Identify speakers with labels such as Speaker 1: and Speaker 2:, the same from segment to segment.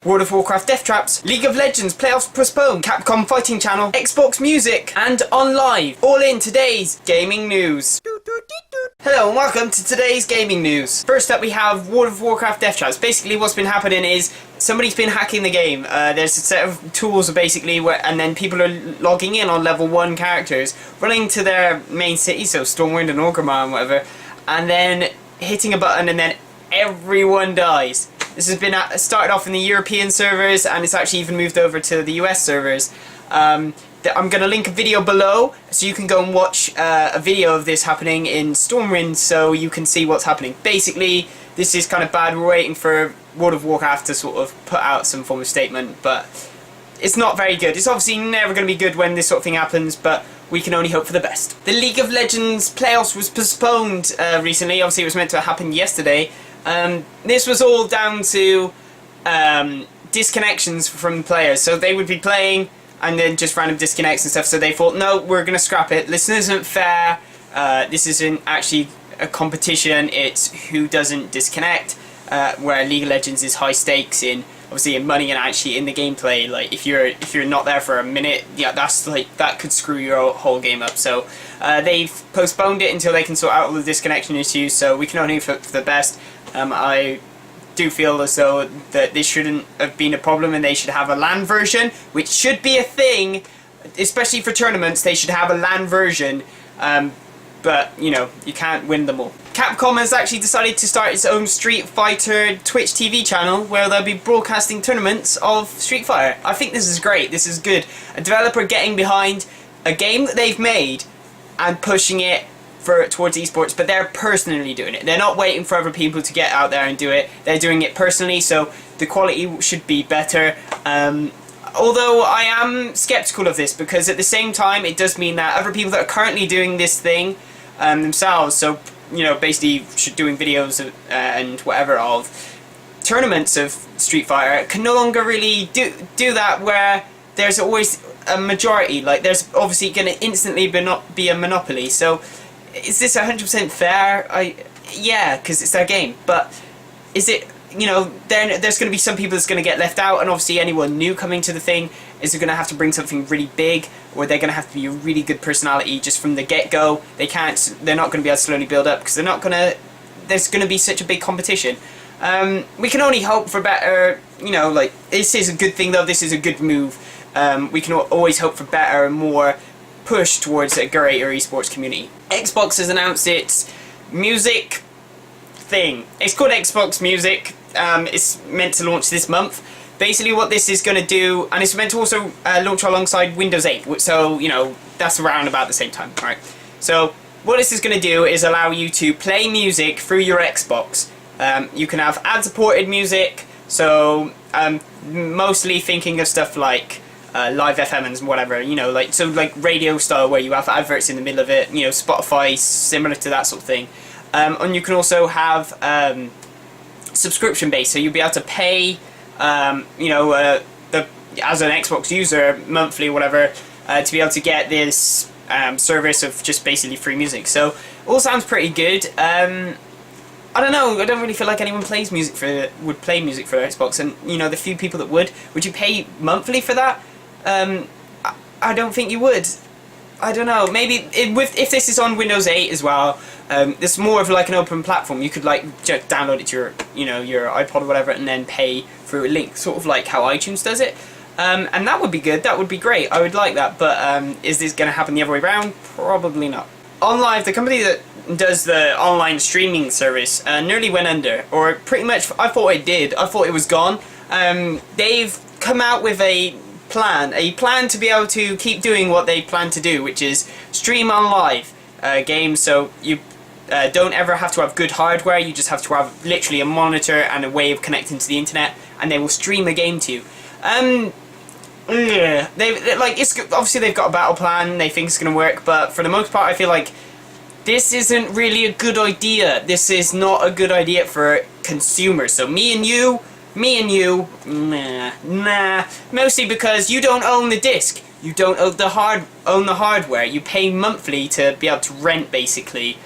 Speaker 1: World of Warcraft death traps, League of Legends playoffs postponed, Capcom fighting channel, Xbox music, and Onlive. All in today's gaming news. Hello and welcome to today's gaming news. First up we have World of Warcraft death traps. Basically what's been happening is somebody's been hacking the game. There's a set of tools basically and then people are logging in on level 1 characters, running to their main city, so Stormwind and Orgrimmar and whatever, and then hitting a button and then everyone dies. This has been started off in the European servers and it's actually even moved over to the US servers. I'm going to link a video below so you can go and watch a video of this happening in Stormwind so you can see what's happening. Basically, this is kind of bad. We're waiting for World of Warcraft to sort of put out some form of statement, but it's not very good. It's obviously never going to be good when this sort of thing happens, but we can only hope for the best. The League of Legends playoffs was postponed recently. Obviously, it was meant to happen yesterday. This was all down to disconnections from players. So they would be playing and then just random disconnects and stuff. So they thought, no, we're going to scrap it. This isn't fair. This isn't actually a competition. It's who doesn't disconnect. Where League of Legends is high stakes in obviously in money and actually in the gameplay. Like if you're not there for a minute, yeah, that's like that could screw your whole game up. So they've postponed it until they can sort out all the disconnection issues. So we can only hope for the best. I do feel as though that this shouldn't have been a problem and they should have a LAN version, which should be a thing, especially for tournaments. They should have a LAN version, but you know, you can't win them all. Capcom has actually decided to start its own Street Fighter Twitch TV channel where they'll be broadcasting tournaments of Street Fighter. I think this is great, this is good. A developer getting behind a game that they've made and pushing it towards esports, but they're personally doing it. They're not waiting for other people to get out there and do it. They're doing it personally, so the quality should be better. Although I am skeptical of this, because at the same time it does mean that other people that are currently doing this thing themselves, so you know, basically doing videos and whatever of tournaments of Street Fighter, can no longer really do that, where there's always a majority. Like there's obviously going to instantly be a monopoly. So is this 100% fair? Yeah, because it's their game. But is it, you know, there's going to be some people that's going to get left out, and obviously anyone new coming to the thing is going to have to bring something really big, or they're going to have to be a really good personality just from the get-go. They're not going to be able to slowly build up, because there's going to be such a big competition. We can only hope for better, you know, like, this is a good thing though, this is a good move. We can always hope for better and more push towards a greater esports community. Xbox has announced its music thing. It's called Xbox Music. It's meant to launch this month. Basically what this is going to do, and it's meant to also launch alongside Windows 8, so you know, that's around about the same time, right? So what this is going to do is allow you to play music through your Xbox. You can have ad-supported music, so mostly thinking of stuff like live FM and whatever, you know, like radio style where you have adverts in the middle of it, you know, Spotify, similar to that sort of thing. And you can also have subscription based, so you'll be able to pay, you know, as an Xbox user monthly or whatever, to be able to get this service of just basically free music. So all sounds pretty good. I don't know, I don't really feel like anyone would play music for Xbox, and you know, the few people that would you pay monthly for that? I don't think you would. I don't know, maybe if this is on Windows 8 as well, it's more of like an open platform. You could like just download it to your, you know, your iPod or whatever, and then pay through a link, sort of like how iTunes does it. And that would be good, that would be great, I would like that, but is this going to happen the other way around? Probably not. Onlive, the company that does the online streaming service, nearly went under, or pretty much, I thought it did. I thought it was gone. They've come out with a plan to be able to keep doing what they plan to do, which is stream Onlive games. So you don't ever have to have good hardware. You just have to have literally a monitor and a way of connecting to the internet, and they will stream a game to you. Obviously they've got a battle plan. They think it's going to work, but for the most part, I feel like this isn't really a good idea. This is not a good idea for consumers. So me and you, nah. Mostly because you don't own the disc. You don't own the hardware. You pay monthly to be able to rent basically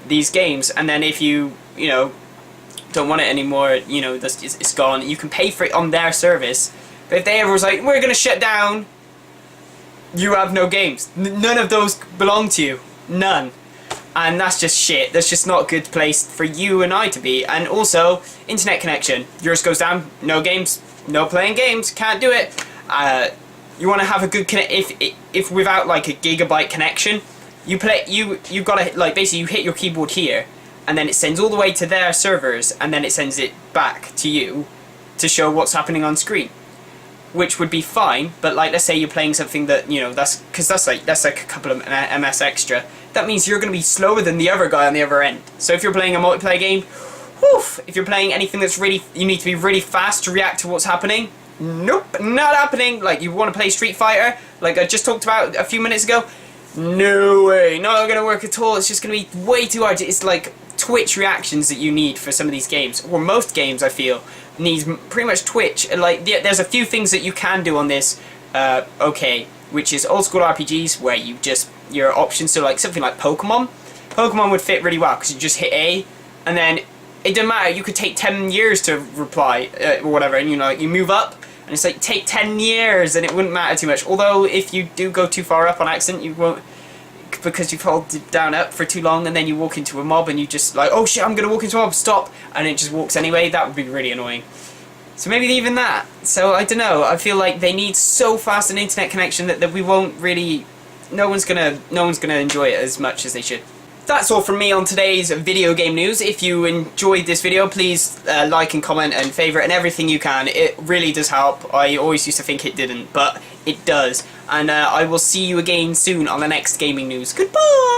Speaker 1: these games, and then if you know, don't want it anymore, you know, it's gone. You can pay for it on their service. But if they ever was like, we're going to shut down, you have no games. None of those belong to you. None. And that's just shit. That's just not a good place for you and I to be. And also, internet connection. Yours goes down, no games, no playing games, can't do it. You want to have a good if without like a gigabyte connection, you've got to, like, basically you hit your keyboard here, and then it sends all the way to their servers, and then it sends it back to you to show what's happening on screen. Which would be fine, but like, let's say you're playing something that, you know, that's like a couple of MS extra. That means you're going to be slower than the other guy on the other end. So if you're playing a multiplayer game, woof, if you're playing anything that's really, you need to be really fast to react to what's happening, nope, not happening. Like, you want to play Street Fighter, like I just talked about a few minutes ago, no way, not going to work at all. It's just going to be way too hard. It's like Twitch reactions that you need for some of these games, or most games, I feel, needs pretty much Twitch. Like, there's a few things that you can do on this, okay, which is old school RPGs where you just, your options, so like something like Pokemon would fit really well, because you just hit A, and then it doesn't matter, you could take 10 years to reply, or whatever, and you know, you move up, and it's like, take 10 years, and it wouldn't matter too much. Although, if you do go too far up on accident, you won't, because you've held down up for too long, and then you walk into a mob, and you just like, oh shit, I'm gonna walk into a mob, stop, and it just walks anyway. That would be really annoying. So maybe even that. So, I don't know, I feel like they need so fast an internet connection that we won't really, no one's gonna enjoy it as much as they should. That's all from me on today's video game news. If you enjoyed this video, please like and comment and favourite and everything you can. It really does help. I always used to think it didn't, but it does. And I will see you again soon on the next gaming news. Goodbye!